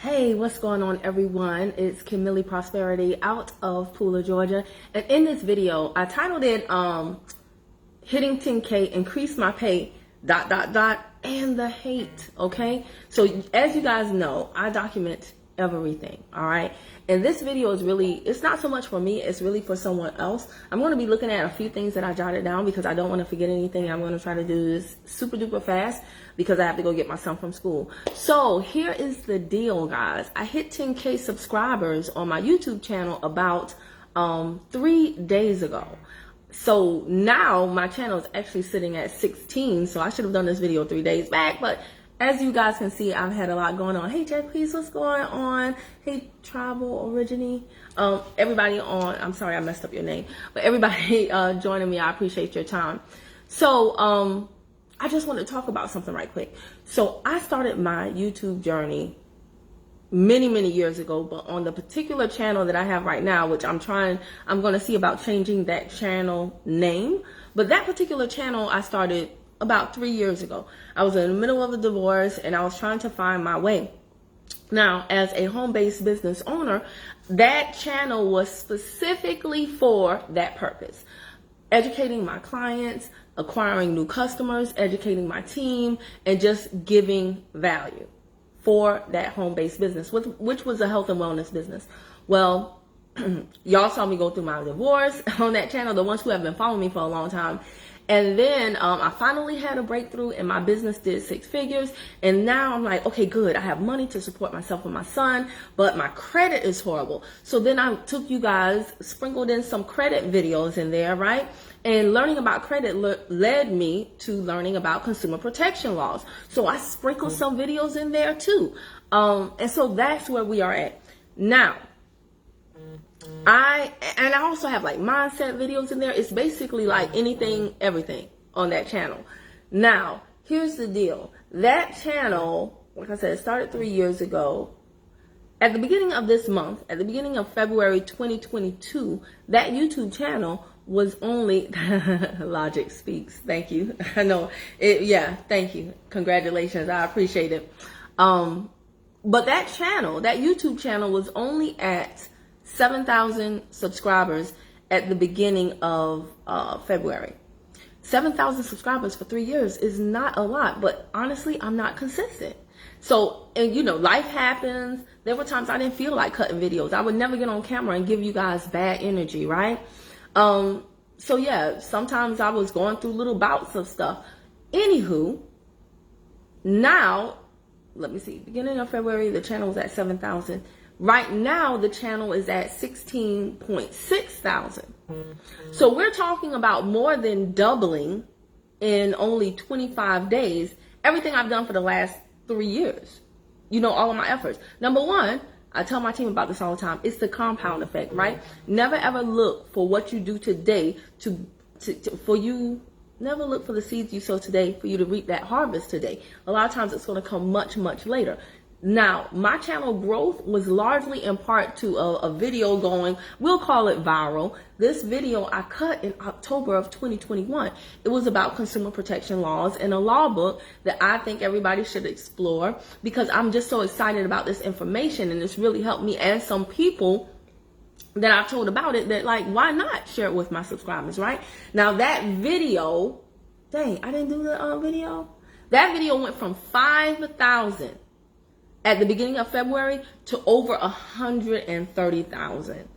Hey, what's going on, everyone? It's Kimilly Prosperity out of Pooler, Georgia. And in this video, I titled it Hitting 10K, Increase My Pay, ... and the hate, okay? So as you guys know, I document everything, all right? And this video is really, it's not so much for me, it's really for someone else. I'm going to be looking at a few things that I jotted down because I don't want to forget anything. I'm going to try to do this super duper fast because I have to go get my son from school. So here is the deal, guys. I hit 10K subscribers on my YouTube channel about 3 days ago. So now my channel is actually sitting at 16. So I should have done this video 3 days back, but as you guys can see, I've had a lot going on. Hey, Jack, please, what's going on? Hey, Tribal Origine. Everybody on, I'm sorry I messed up your name, but everybody joining me, I appreciate your time. So I just want to talk about something right quick. So I started my YouTube journey many years ago, but on the particular channel that I have right now, which I'm going to see about changing that channel name. But that particular channel I started about 3 years ago. I was in the middle of a divorce and I was trying to find my way. Now, as a home-based business owner, that channel was specifically for that purpose. Educating my clients, acquiring new customers, educating my team, and just giving value for that home-based business, which was a health and wellness business. Well, y'all saw me go through my divorce on that channel, the ones who have been following me for a long time. And then I finally had a breakthrough and my business did 6 figures. And now I'm like, okay, good. I have money to support myself and my son, but my credit is horrible. So then I took you guys, sprinkled in some credit videos in there, right? And learning about credit led me to learning about consumer protection laws. So I sprinkled some videos in there too. And so that's where we are at now. I also have like mindset videos in there. It's basically like anything, everything on that channel. Now, here's the deal. That channel, like I said, started 3 years ago. At the beginning of this month, at the beginning of February 2022, that YouTube channel was only Logic Speaks. Thank you. I know it. Yeah. Thank you. Congratulations. I appreciate it. But that channel, that YouTube channel was only at 7,000 subscribers at the beginning of February. 7,000 subscribers for 3 years is not a lot, but honestly, I'm not consistent. So, and you know, life happens. There were times I didn't feel like cutting videos. I would never get on camera and give you guys bad energy, right? So yeah, sometimes I was going through little bouts of stuff. Anywho, now, let me see, beginning of February, the channel was at 7,000. Right now, the channel is at 16.6 thousand. So we're talking about more than doubling in only 25 days. Everything I've done for the last 3 years. You know, all of my efforts. Number one, I tell my team about this all the time. It's the compound effect, right? Never ever look for what you do today never look for the seeds you sow today for you to reap that harvest today. A lot of times it's going to come much later. Now, my channel growth was largely in part to a video going, we'll call it viral. This video I cut in October of 2021. It was about consumer protection laws and a law book that I think everybody should explore because I'm just so excited about this information and it's really helped me and some people that I've told about it that like, why not share it with my subscribers, right? Now that video, dang, I didn't do the video. That video went from 5,000 at the beginning of February to over 130,000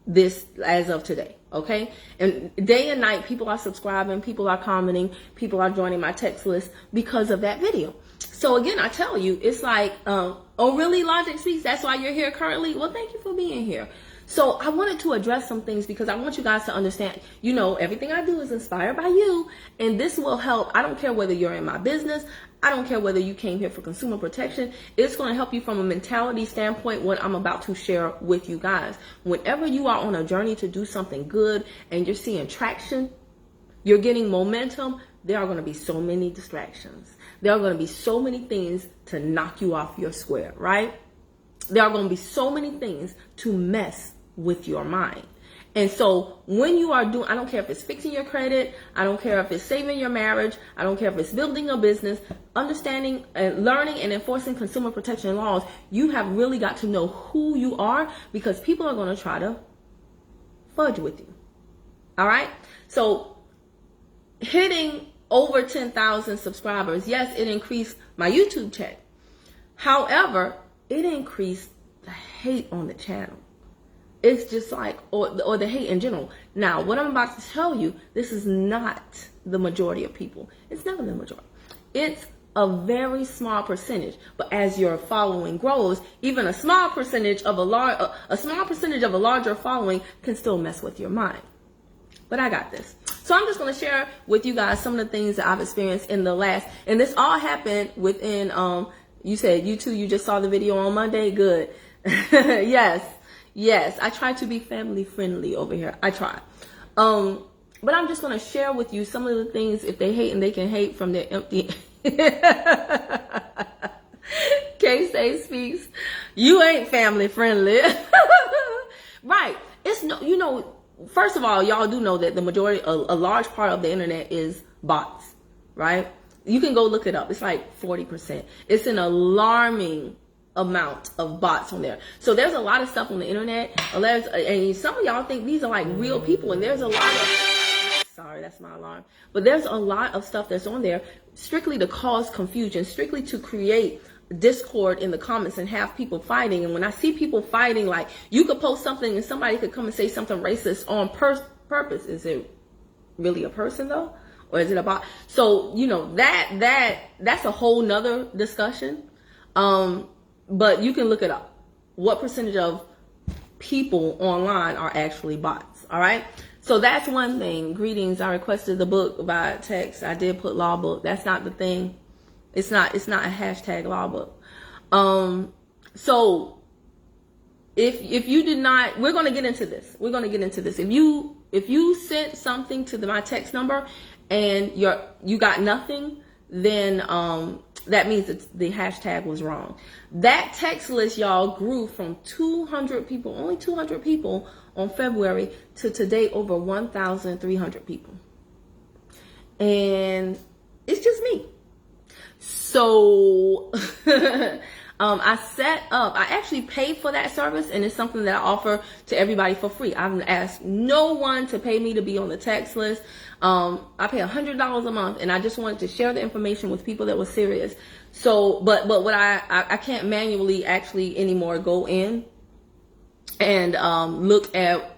this as of today. Okay. And day and night, people are subscribing, people are commenting, people are joining my text list because of that video. So again, I tell you, it's like, oh really, Logic Speaks? That's why you're here currently? Well, thank you for being here. So I wanted to address some things because I want you guys to understand, you know, everything I do is inspired by you. And this will help. I don't care whether you're in my business. I don't care whether you came here for consumer protection. It's going to help you from a mentality standpoint, what I'm about to share with you guys. Whenever you are on a journey to do something good and you're seeing traction, you're getting momentum, there are going to be so many distractions. There are going to be so many things to knock you off your square, right? There are going to be so many things to mess with your mind. And so when you are doing, I don't care if it's fixing your credit, I don't care if it's saving your marriage, I don't care if it's building a business, understanding and learning and enforcing consumer protection laws, you have really got to know who you are, because people are going to try to fudge with you. All right. So hitting over 10,000 subscribers, yes, it increased my YouTube check. However, it increased the hate on the channel. It's just like, or the hate in general. Now, what I'm about to tell you, this is not the majority of people. It's never the majority. It's a very small percentage. But as your following grows, even a small percentage of a larger following can still mess with your mind. But I got this. So I'm just going to share with you guys some of the things that I've experienced in the last, and this all happened within, you said you too, you just saw the video on Monday. Good. Yes, I try to be family friendly over here. I try. But I'm just going to share with you some of the things, if they hate and they can hate from their empty. K-Say speaks. You ain't family friendly. Right. It's no, you know, first of all, y'all do know that the majority, a large part of the internet is bots, right? You can go look it up. It's like 40%. It's an alarming amount of bots on there. So there's a lot of stuff on the internet, and some of y'all think these are like real people, and there's a lot of, sorry, that's my alarm, but there's a lot of stuff that's on there strictly to cause confusion, strictly to create discord in the comments and have people fighting. And when I see people fighting, like, you could post something and somebody could come and say something racist on purpose. Is it really a person though, or is it a bot? So you know, that's a whole nother discussion. But you can look it up. What percentage of people online are actually bots? All right. So that's one thing. Greetings. I requested the book by text. I did put law book. That's not the thing. It's not a hashtag law book. So if you did not, we're going to get into this. If you sent something to my text number and you got nothing, then that means the hashtag was wrong. That text list, y'all, grew from 200 people, only 200 people on February, to today over 1,300 people. And it's just me. So I actually paid for that service, and it's something that I offer to everybody for free. I've asked no one to pay me to be on the text list. I pay $100 a month, and I just wanted to share the information with people that were serious. So, but what I can't manually actually anymore go in and look at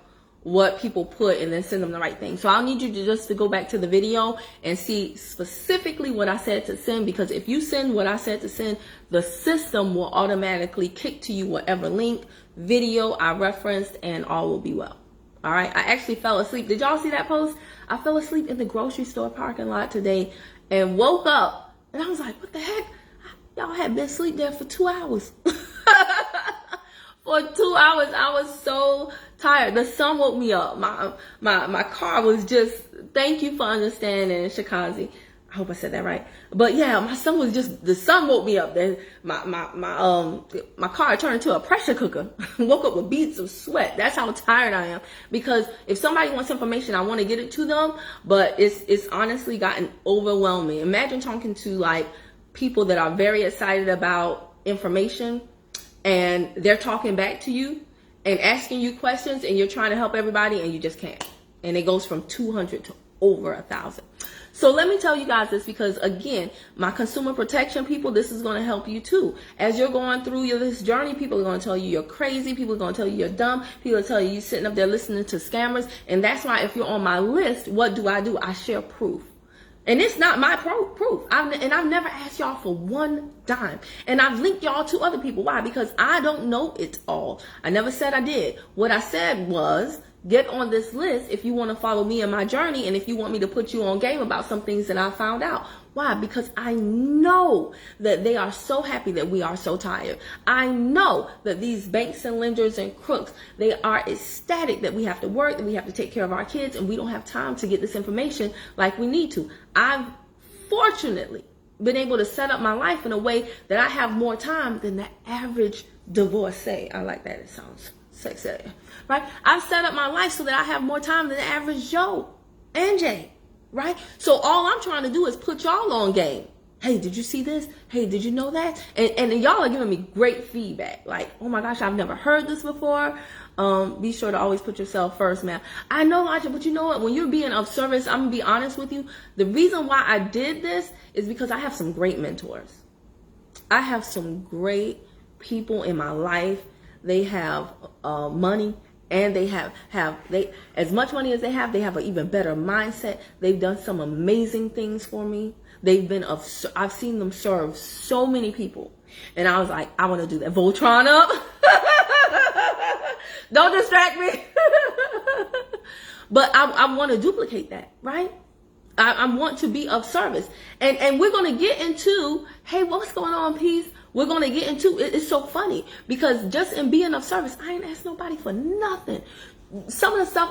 what people put and then send them the right thing. So I'll need you to just go back to the video and see specifically what I said to send, because if you send what I said to send, the system will automatically kick to you whatever link, video I referenced, and all will be well. All right. I actually fell asleep. Did y'all see that post? I fell asleep in the grocery store parking lot today and woke up, and I was like, what the heck? Y'all had been asleep there for 2 hours. For 2 hours, I was so tired. The sun woke me up. My car was just, thank you for understanding, Shikazi. I hope I said that right. But yeah, the sun woke me up. Then my car turned into a pressure cooker. Woke up with beads of sweat. That's how tired I am. Because if somebody wants information, I want to get it to them, but it's honestly gotten overwhelming. Imagine talking to like people that are very excited about information, and they're talking back to you and asking you questions, and you're trying to help everybody, and you just can't. And it goes from 200 to over 1,000. So let me tell you guys this, because again, my consumer protection people, this is going to help you too. As you're going through this journey, people are going to tell you you're crazy. People are going to tell you you're dumb. People are telling you you're sitting up there listening to scammers. And that's why if you're on my list, what do? I share proof. And it's not my proof. I've never asked y'all for one dime. And I've linked y'all to other people. Why? Because I don't know it all. I never said I did. What I said was, get on this list if you want to follow me in my journey, and if you want me to put you on game about some things that I found out. Why? Because I know that they are so happy that we are so tired. I know that these banks and lenders and crooks, they are ecstatic that we have to work, that we have to take care of our kids, and we don't have time to get this information like we need to. I've fortunately been able to set up my life in a way that I have more time than the average divorcee. I like that. It Sexy, right? I've set up my life so that I have more time than the average Joe and Jay, right? So all I'm trying to do is put y'all on game. Hey, did you see this? Hey, did you know that? And y'all are giving me great feedback. Like, oh my gosh, I've never heard this before. Be sure to always put yourself first, man. I know, Elijah, but you know what? When you're being of service, I'm going to be honest with you. The reason why I did this is because I have some great mentors. I have some great people in my life. They have money, and they have as much money as they have an even better mindset. They've done some amazing things for me. I've seen them serve so many people. And I was like, I want to do that. Voltron up. Don't distract me. But I want to duplicate that, right? I want to be of service. And we're going to get into, hey, what's going on, Peace? We're going to get into it. It's so funny because just in being of service, I ain't asked nobody for nothing. Some of the stuff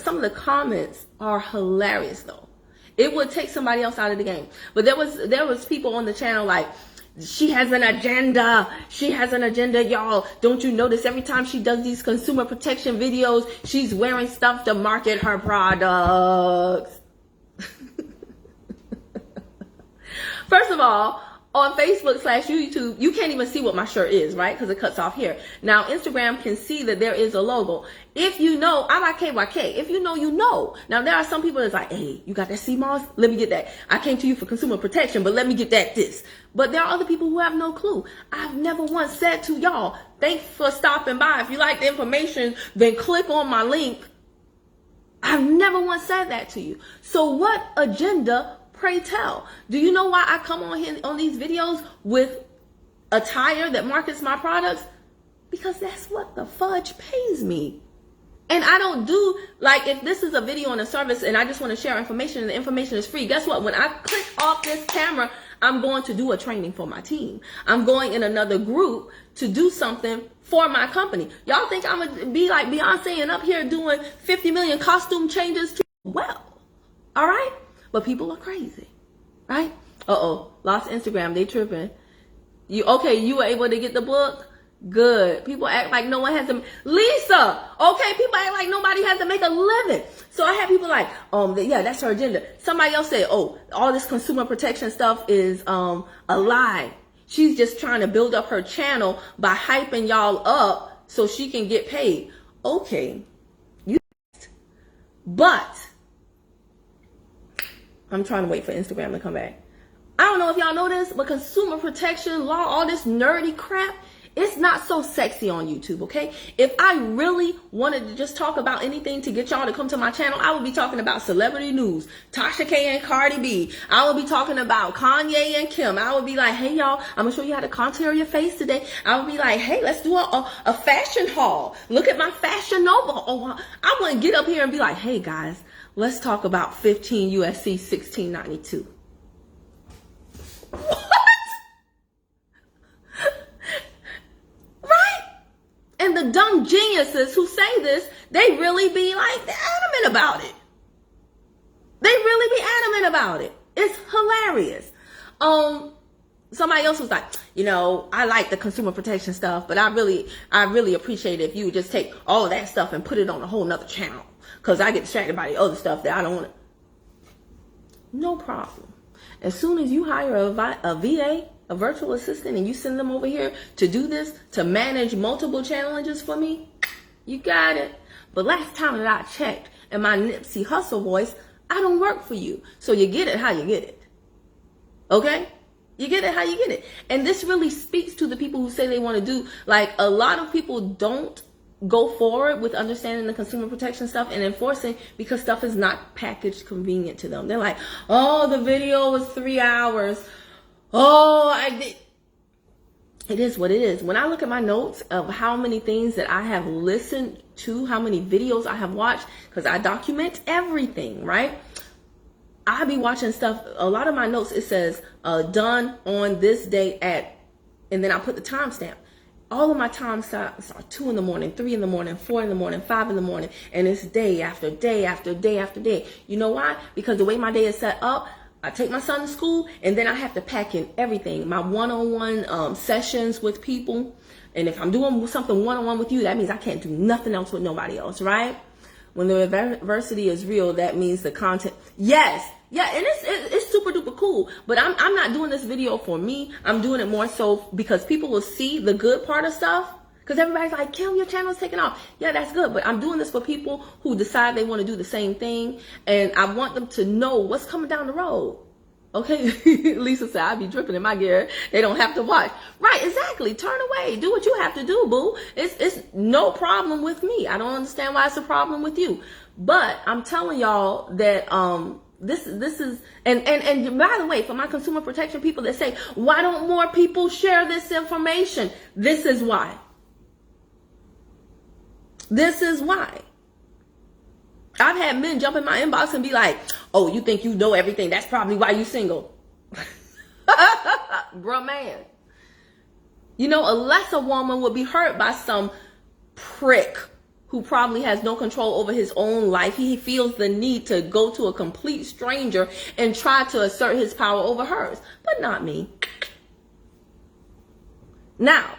some of the comments are hilarious though. It would take somebody else out of the game. But there was people on the channel like, she has an agenda. She has an agenda, y'all. Don't you notice every time she does these consumer protection videos, she's wearing stuff to market her products. First of all, on Facebook/YouTube, you can't even see what my shirt is, right? Because it cuts off here. Now, Instagram can see that there is a logo. If you know, I'm at KYK. If you know, you know. Now, there are some people that's like, hey, you got that CMOS? Let me get that. I came to you for consumer protection, but let me get this. But there are other people who have no clue. I've never once said to y'all, thanks for stopping by. If you like the information, then click on my link. I've never once said that to you. So what agenda, pray tell? Do you know why I come on here on these videos with attire that markets my products? Because that's what the fudge pays me. And I don't do, like, if this is a video on a service and I just want to share information and the information is free, guess what? When I click off this camera, I'm going to do a training for my team. I'm going in another group to do something for my company. Y'all think I'm going to be like Beyonce and up here doing 50 million costume changes too? Well, all right? But people are crazy, right? Lost Instagram. They tripping. You were able to get the book? Good. People act like no one has to. Lisa, okay, people act like nobody has to make a living. So I had people like, yeah, that's her agenda. Somebody else said, oh, all this consumer protection stuff is a lie. She's just trying to build up her channel by hyping y'all up so she can get paid. Okay, but I'm trying to wait for Instagram to come back. I don't know if y'all know this, but consumer protection law, all this nerdy crap, it's not so sexy on YouTube, okay? If I really wanted to just talk about anything to get y'all to come to my channel, I would be talking about celebrity news, Tasha K and Cardi B. I would be talking about Kanye and Kim. I would be like, hey, y'all, I'm going to show you how to contour your face today. I would be like, hey, let's do a fashion haul. Look at my Fashion Nova. Oh, I wouldn't get up here and be like, hey, guys, let's talk about 15 USC 1692. What? Right? And the dumb geniuses who say this, they really be like adamant about it. They really be adamant about it. It's hilarious. Somebody else was like, I like the consumer protection stuff, but I really appreciate it if you would just take all of that stuff and put it on a whole nother channel. Because I get distracted by the other stuff that I don't want to. No problem. As soon as you hire a VA, a virtual assistant, and you send them over here to do this, to manage multiple challenges for me, you got it. But last time that I checked in my Nipsey Hussle voice, I don't work for you. So you get it how you get it. Okay? You get it how you get it. And this really speaks to the people who say they want to do, like, a lot of people don't go forward with understanding the consumer protection stuff and enforcing because stuff is not packaged convenient to them. They're like, oh, the video was 3 hours. Oh, I did. It is what it is. When I look at my notes of how many things that I have listened to, how many videos I have watched, because I document everything, right? I be watching stuff. A lot of my notes, it says done on this day at, and then I put the timestamp. All of my time stops are 2 in the morning, 3 in the morning, 4 in the morning, 5 in the morning, and it's day after day after day after day. You know why? Because the way my day is set up, I take my son to school, and then I have to pack in everything. My one-on-one sessions with people. And if I'm doing something one-on-one with you, that means I can't do nothing else with nobody else, right? When the adversity is real, that means the content. Yes. Yeah, and it's super duper cool. But I'm not doing this video for me. I'm doing it more so because people will see the good part of stuff. Because everybody's like, Kim, your channel is taking off. Yeah, that's good. But I'm doing this for people who decide they want to do the same thing. And I want them to know what's coming down the road. Okay? Lisa said, I be dripping in my gear. They don't have to watch. Right, exactly. Turn away. Do what you have to do, boo. It's no problem with me. I don't understand why it's a problem with you. But I'm telling y'all that this is and by the way, for my consumer protection people that say, why don't more people share this information? This is why. This is why. I've had men jump in my inbox and be like, oh, you think you know everything. That's probably why you single. Bruh, man. You know, unless a woman would be hurt by some prick who probably has no control over his own life, he feels the need to go to a complete stranger and try to assert his power over hers. But not me. Now,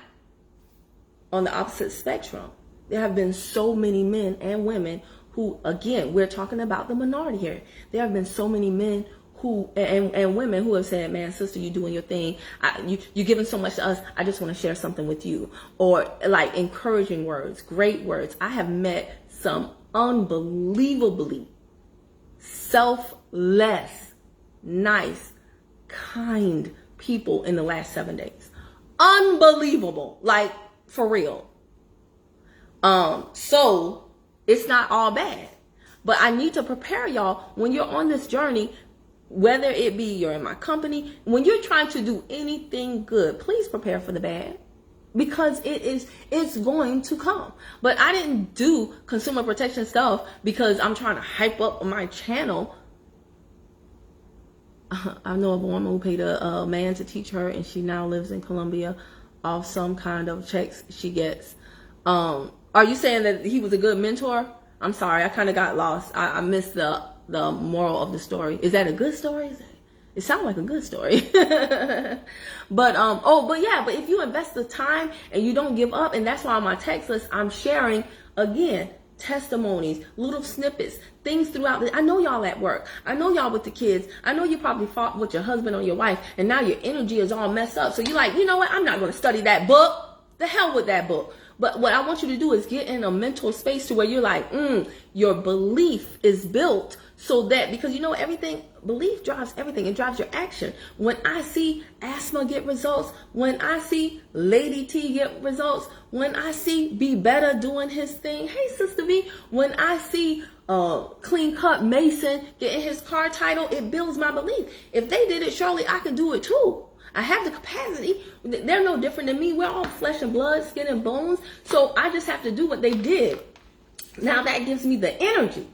on the opposite spectrum, there have been so many men and women who, again, we're talking about the minority here. There have been so many men who and women who have said, man, sister, you doing your thing. You're giving so much to us. I just want to share something with you. Or like encouraging words, great words. I have met some unbelievably selfless, nice, kind people in the last 7 days. Unbelievable. Like, for real. So it's not all bad, but I need to prepare y'all when you're on this journey, whether it be you're in my company, when you're trying to do anything good, please prepare for the bad, because it's going to come. But I didn't do consumer protection stuff because I'm trying to hype up my channel. I know of a woman who paid a man to teach her, and she now lives in Colombia off some kind of checks she gets. Are you saying that he was a good mentor? I'm sorry, I kind of got lost. I missed the moral of the story. Is that a good story? It sounds like a good story. But if you invest the time and you don't give up, and that's why on my text list I'm sharing again testimonies, little snippets, things throughout I know y'all at work. I know y'all with the kids. I know you probably fought with your husband or your wife, and now your energy is all messed up. So you're like, you know what? I'm not going to study that book. The hell with that book. But what I want you to do is get in a mental space to where you're like, your belief is built so that, because you know everything, belief drives everything. It drives your action. When I see Asthma get results, when I see Lady T get results, when I see Be Better doing his thing, hey Sister B, when I see Clean Cut Mason getting his car title, it builds my belief. If they did it, surely I can do it too. I have the capacity. They're no different than me. We're all flesh and blood, skin and bones. So I just have to do what they did. Now that gives me the energy.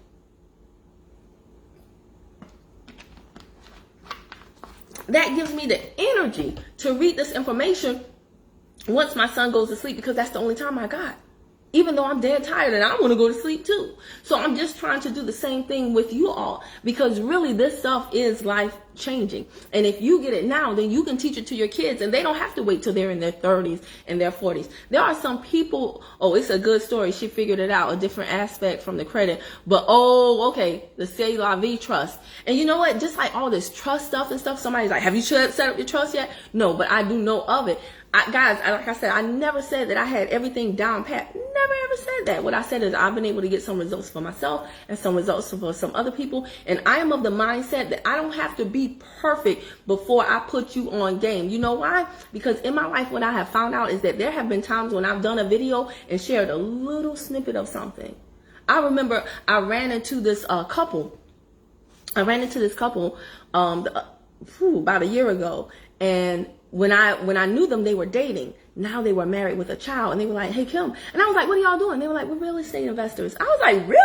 That gives me the energy to read this information once my son goes to sleep, because that's the only time I got. Even though I'm dead tired and I want to go to sleep too. So I'm just trying to do the same thing with you all, because really this stuff is life changing. And if you get it now, then you can teach it to your kids, and they don't have to wait till they're in their 30s and their 40s. There are some people, it's a good story. She figured it out, a different aspect from the credit. But, okay, the C'est La Vie trust. And you know what? Just like all this trust stuff and stuff, somebody's like, have you set up your trust yet? No, but I do know of it. Guys, like I said, I never said that I had everything down pat. Never ever said that. What I said is I've been able to get some results for myself and some results for some other people. And I am of the mindset that I don't have to be perfect before I put you on game. You know why? Because in my life, what I have found out is that there have been times when I've done a video and shared a little snippet of something. I remember I ran into this couple. About a year ago. And when I knew them, they were dating. Now they were married with a child, and they were like, hey, Kim. And I was like, what are y'all doing? They were like, we're real estate investors. I was like, really?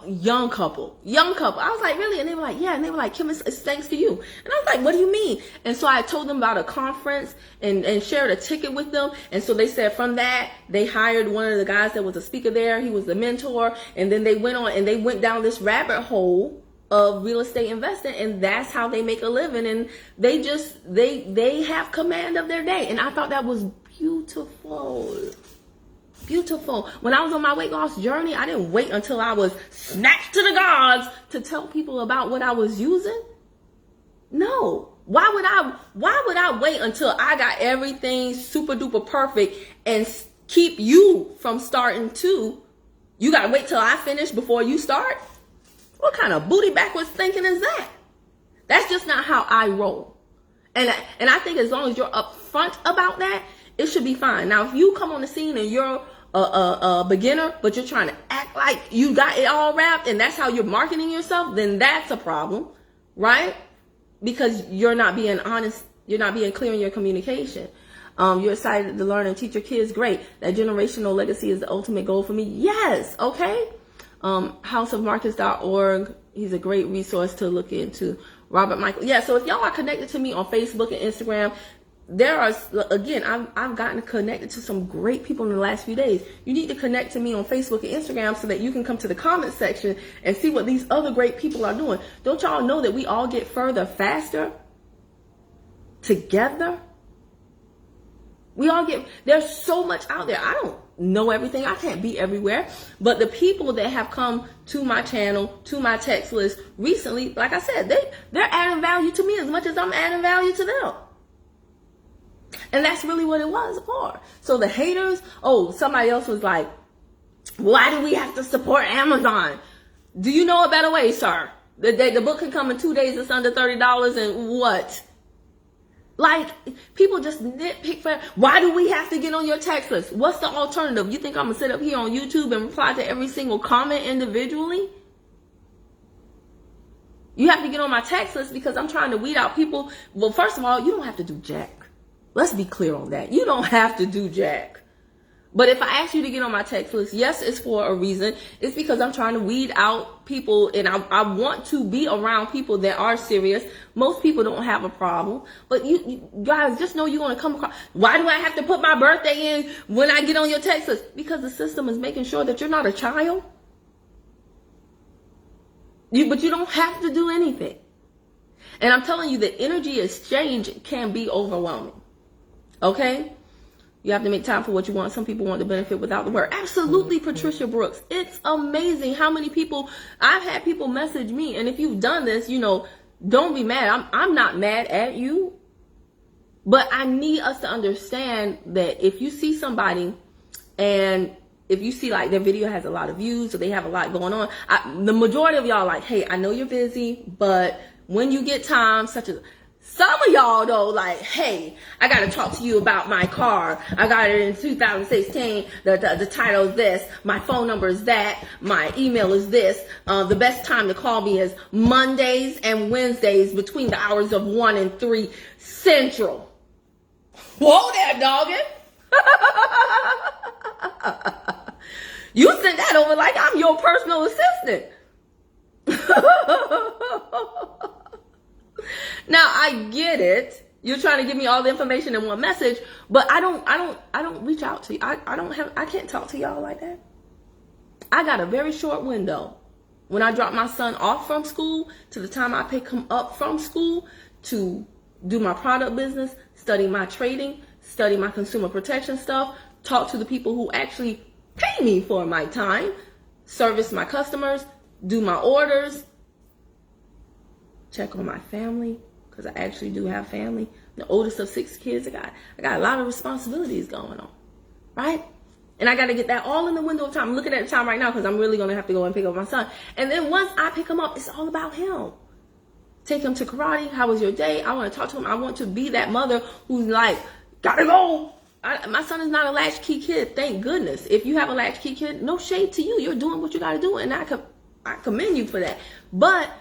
Young couple. I was like, really? And they were like, yeah. And they were like, Kim, it's thanks to you. And I was like, what do you mean? And so I told them about a conference and shared a ticket with them. And so they said from that, they hired one of the guys that was a speaker there. He was the mentor. And then they went on and they went down this rabbit hole of real estate investing, and that's how they make a living, and they have command of their day. And I thought that was beautiful. Beautiful. When I was on my weight loss journey, I didn't wait until I was snatched to the gods to tell people about what I was using. No. Why would I wait until I got everything super duper perfect and keep you from starting too? You got to wait till I finish before you start? What kind of booty backwards thinking is that? That's just not how I roll. And I think as long as you're upfront about that, it should be fine. Now, if you come on the scene and you're a beginner, but you're trying to act like you got it all wrapped and that's how you're marketing yourself, then that's a problem, right? Because you're not being honest, you're not being clear in your communication. You're excited to learn and teach your kids. Great. That generational legacy is the ultimate goal for me. Yes. Okay. Houseofmarkets.org. He's a great resource to look into. Robert Michael. Yeah. So if y'all are connected to me on Facebook and Instagram, there are, again, I've gotten connected to some great people in the last few days. You need to connect to me on Facebook and Instagram so that you can come to the comment section and see what these other great people are doing. Don't y'all know that we all get further faster together? There's so much out there. I don't know everything. I can't be everywhere. But the people that have come to my channel, to my text list recently, like I said, they're adding value to me as much as I'm adding value to them. And that's really what it was for. So the haters, somebody else was like, why do we have to support Amazon? Do you know a better way, sir? The book can come in 2 days. It's under $30 and what? Like, people just nitpick for, why do we have to get on your text list? What's the alternative? You think I'm going to sit up here on YouTube and reply to every single comment individually? You have to get on my text list because I'm trying to weed out people. Well, first of all, you don't have to do jack. Let's be clear on that. You don't have to do jack. But if I ask you to get on my text list, yes, it's for a reason. It's because I'm trying to weed out people, and I want to be around people that are serious. Most people don't have a problem. But you guys, just know you're going to come across. Why do I have to put my birthday in when I get on your text list? Because the system is making sure that you're not a child. But you don't have to do anything. And I'm telling you, the energy exchange can be overwhelming. Okay? You have to make time for what you want. Some people want the benefit without the work. Absolutely, Patricia Brooks. It's amazing how many people, I've had people message me, and if you've done this, don't be mad. I'm not mad at you. But I need us to understand that if you see somebody, and if you see like their video has a lot of views or they have a lot going on, the majority of y'all like, hey, I know you're busy, but when you get time, some of y'all though, like, hey, I got to talk to you about my car. I got it in 2016. The title is this. My phone number is that. My email is this. The best time to call me is Mondays and Wednesdays between the hours of 1 and 3 Central. Whoa there, doggin'. You sent that over like I'm your personal assistant. Now I get it. You're trying to give me all the information in one message, but I don't reach out to you. I can't talk to y'all like that. I got a very short window when I drop my son off from school to the time I pick him up from school to do my product business, study my trading, study my consumer protection stuff, talk to the people who actually pay me for my time, service my customers, do my orders, check on my family, because I actually do have family. The oldest of 6 kids. I got a lot of responsibilities going on, right? And I got to get that all in the window of time. I'm looking at the time right now because I'm really going to have to go and pick up my son. And then once I pick him up, it's all about him. Take him to karate. How was your day? I want to talk to him. I want to be that mother who's like, gotta go. My son is not a latchkey kid, thank goodness. If you have a latchkey kid, no shade to you. You're doing what you got to do, and I commend you for that. But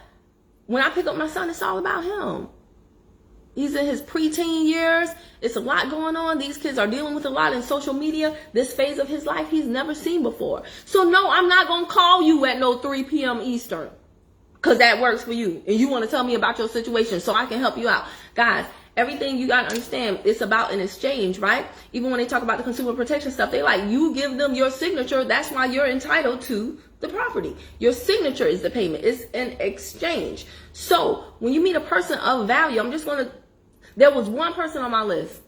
when I pick up my son, it's all about him. He's in his preteen years. It's a lot going on. These kids are dealing with a lot in social media. This phase of his life he's never seen before. So no, I'm not going to call you at no 3 p.m. Eastern because that works for you. And you want to tell me about your situation so I can help you out. Guys, everything you got to understand, it's about an exchange, right? Even when they talk about the consumer protection stuff, they like, you give them your signature. That's why you're entitled to the property. Your signature is the payment. It's an exchange. So when you meet a person of value, there was one person on my list,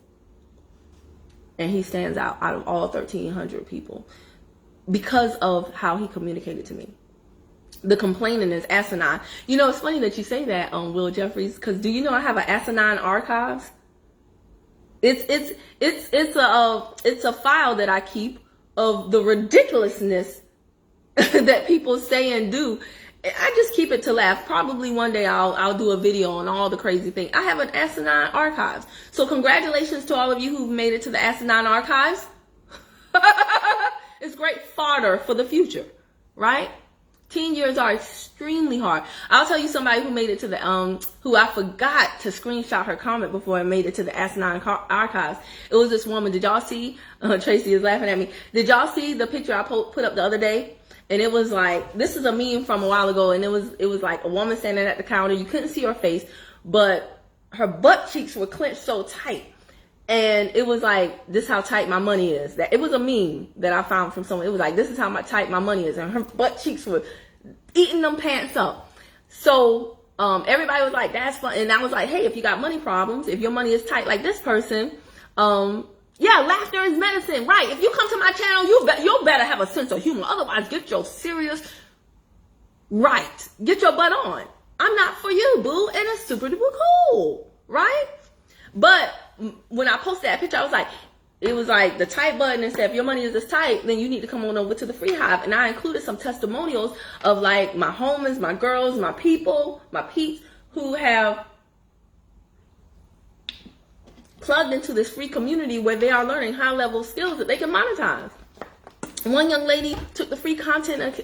and he stands out of all 1,300 people because of how he communicated to me. The complaining is asinine. You know, it's funny that you say that, Will Jeffries, because do you know I have an asinine archives? It's a file that I keep of the ridiculousness that people say and do. I just keep it to laugh. Probably one day I'll do a video on all the crazy things. I have an asinine archives. So congratulations to all of you who've made it to the asinine archives. It's great fodder for the future, right? Teen years are extremely hard. I'll tell you somebody who made it to the, who I forgot to screenshot her comment before I made it to the asinine archives. It was this woman. Did y'all see? Tracy is laughing at me. Did y'all see the picture I put up the other day? And it was like, this is a meme from a while ago, and it was like a woman standing at the counter. You couldn't see her face, but her butt cheeks were clenched so tight. And it was like, this is how tight my money is. That it was a meme that I found from someone. It was like, this is how tight my money is. And her butt cheeks were eating them pants up. So everybody was like, that's fun. And I was like, hey, if you got money problems, if your money is tight like this person, yeah, laughter is medicine, right? If you come to my channel, you better have a sense of humor. Otherwise, get your serious right. Get your butt on. I'm not for you, boo. And it's super duper cool, right? But when I posted that picture, it was like the tight button and said, if your money is this tight, then you need to come on over to the Free Hive. And I included some testimonials of like my homies, my girls, my people, my peeps who have plugged into this free community where they are learning high-level skills that they can monetize. One young lady took the free content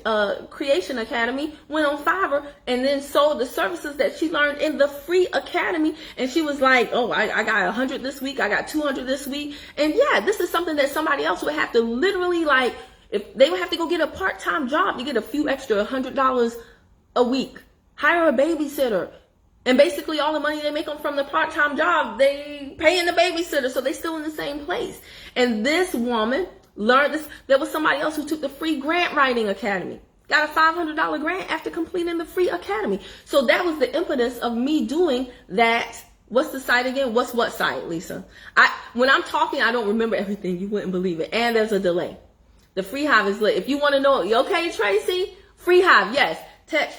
creation academy, went on Fiverr, and then sold the services that she learned in the free academy. And she was like, oh, I got 100 this week. I got 200 this week. And yeah, this is something that somebody else would have to literally, like, if they would have to go get a part-time job to get a few extra $100 a week, hire a babysitter. And basically all the money they make from the part-time job, they pay in the babysitter. So they still in the same place. And this woman learned this. There was somebody else who took the free grant writing academy, got a $500 grant after completing the free academy. So that was the impetus of me doing that. What's the site again? What site, Lisa? When I'm talking, I don't remember everything. You wouldn't believe it. And there's a delay. The Free Hive is lit. If you want to know, okay, Tracy? Free Hive, yes. Text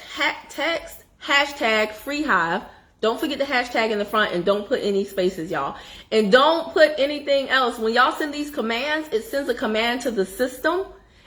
hashtag Free Hive. Don't forget the hashtag in the front, and don't put any spaces, y'all. And don't put anything else. When y'all send these commands, it sends a command to the system,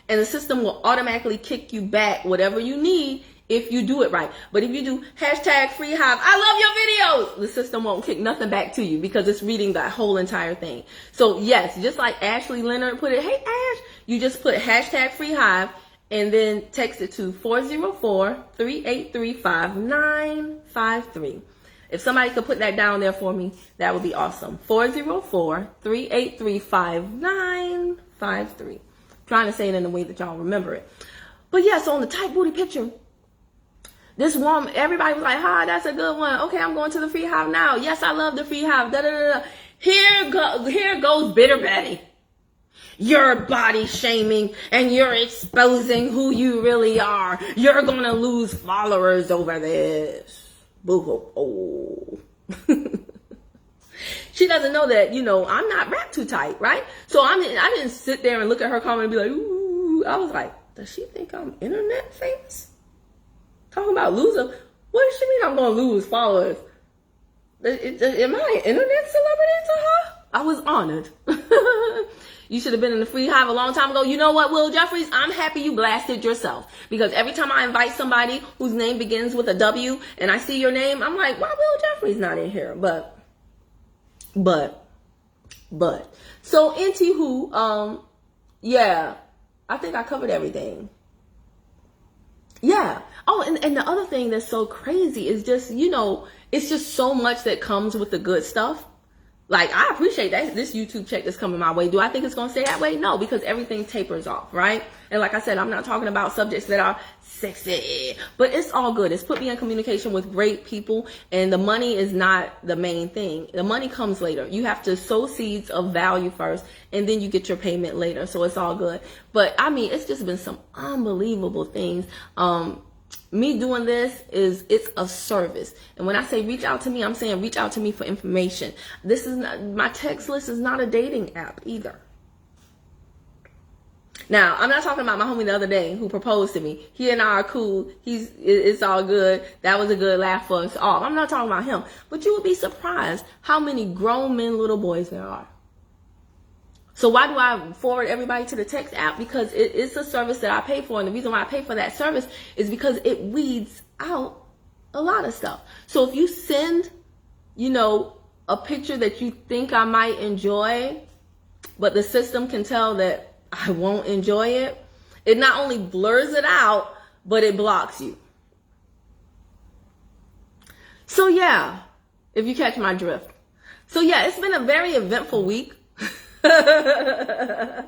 and the system will automatically kick you back whatever you need if you do it right. But if you do hashtag Free Hive, I love your videos, the system won't kick nothing back to you because it's reading that whole entire thing. So yes, just like Ashley Leonard put it, hey Ash, you just put hashtag Free Hive, and then text it to 404-383-5953. If somebody could put that down there for me, that would be awesome. 404-383-5953. Trying to say it in a way that y'all remember it. But yeah, so on the tight booty picture, this woman, everybody was like, hi, that's a good one. Okay, I'm going to the Free Hive now. Yes, I love the Free Hive. Da, da, da, da. Here goes Bitter Betty. You're body shaming and you're exposing who you really are. You're going to lose followers over this. Boo-hoo. Oh. She doesn't know that, I'm not wrapped too tight, right? So I didn't sit there and look at her comment and be like, ooh. I was like, does she think I'm internet famous? Talking about losing. What does she mean I'm going to lose followers? Am I an internet celebrity to her? I was honored. You should have been in the Free Hive a long time ago. You know what, Will Jeffries? I'm happy you blasted yourself. Because every time I invite somebody whose name begins with a W and I see your name, I'm like, why Will Jeffries not in here? But. So, anywho, yeah, I think I covered everything. Yeah. Oh, and the other thing that's so crazy is just, it's just so much that comes with the good stuff. Like, I appreciate that this YouTube check that's coming my way. Do I think it's going to stay that way? No, because everything tapers off, right? And like I said, I'm not talking about subjects that are sexy, but it's all good. It's put me in communication with great people, and the money is not the main thing. The money comes later. You have to sow seeds of value first, and then you get your payment later. So it's all good. But I mean, it's just been some unbelievable things. Me doing this it's a service. And when I say reach out to me, I'm saying reach out to me for information. This is not, my text list is not a dating app either. Now, I'm not talking about my homie the other day who proposed to me. He and I are cool. It's all good. That was a good laugh for us all. I'm not talking about him. But you would be surprised how many grown men, little boys there are. So why do I forward everybody to the text app? Because it's a service that I pay for. And the reason why I pay for that service is because it weeds out a lot of stuff. So if you send, a picture that you think I might enjoy, but the system can tell that I won't enjoy it, it not only blurs it out, but it blocks you. So yeah, if you catch my drift. So yeah, it's been a very eventful week. But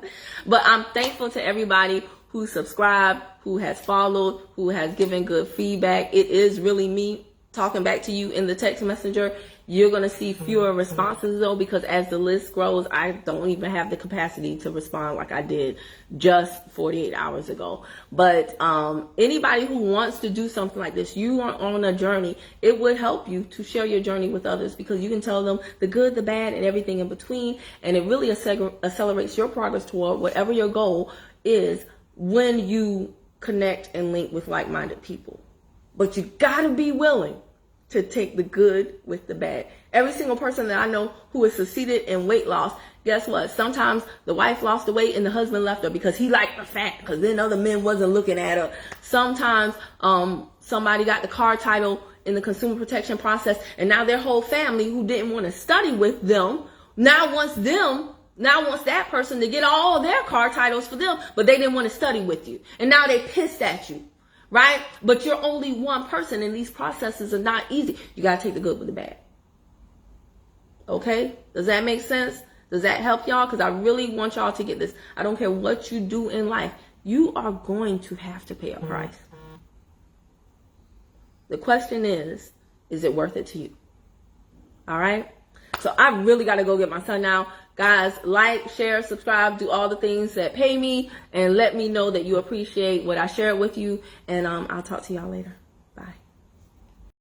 I'm thankful to everybody who subscribed, who has followed, who has given good feedback. It is really me talking back to you in the text messenger. You're going to see fewer responses though, because as the list grows, I don't even have the capacity to respond like I did just 48 hours ago. But anybody who wants to do something like this, you are on a journey. It would help you to share your journey with others, because you can tell them the good, the bad, and everything in between. And it really accelerates your progress toward whatever your goal is when you connect and link with like-minded people. But you got to be willing to take the good with the bad. Every single person that I know who has succeeded in weight loss, guess what? Sometimes the wife lost the weight and the husband left her because he liked her fat, because then other men wasn't looking at her. Sometimes somebody got the car title in the consumer protection process, and now their whole family who didn't want to study with them now wants that person to get all their car titles for them, but they didn't want to study with you. And now they pissed at you. Right? But you're only one person, and these processes are not easy. You got to take the good with the bad. Okay? Does that make sense? Does that help y'all? Because I really want y'all to get this. I don't care what you do in life. You are going to have to pay a price. The question is it worth it to you? All right? So I really got to go get my son now. Guys, like, share, subscribe, do all the things that pay me, and let me know that you appreciate what I shared with you. And I'll talk to y'all later. Bye.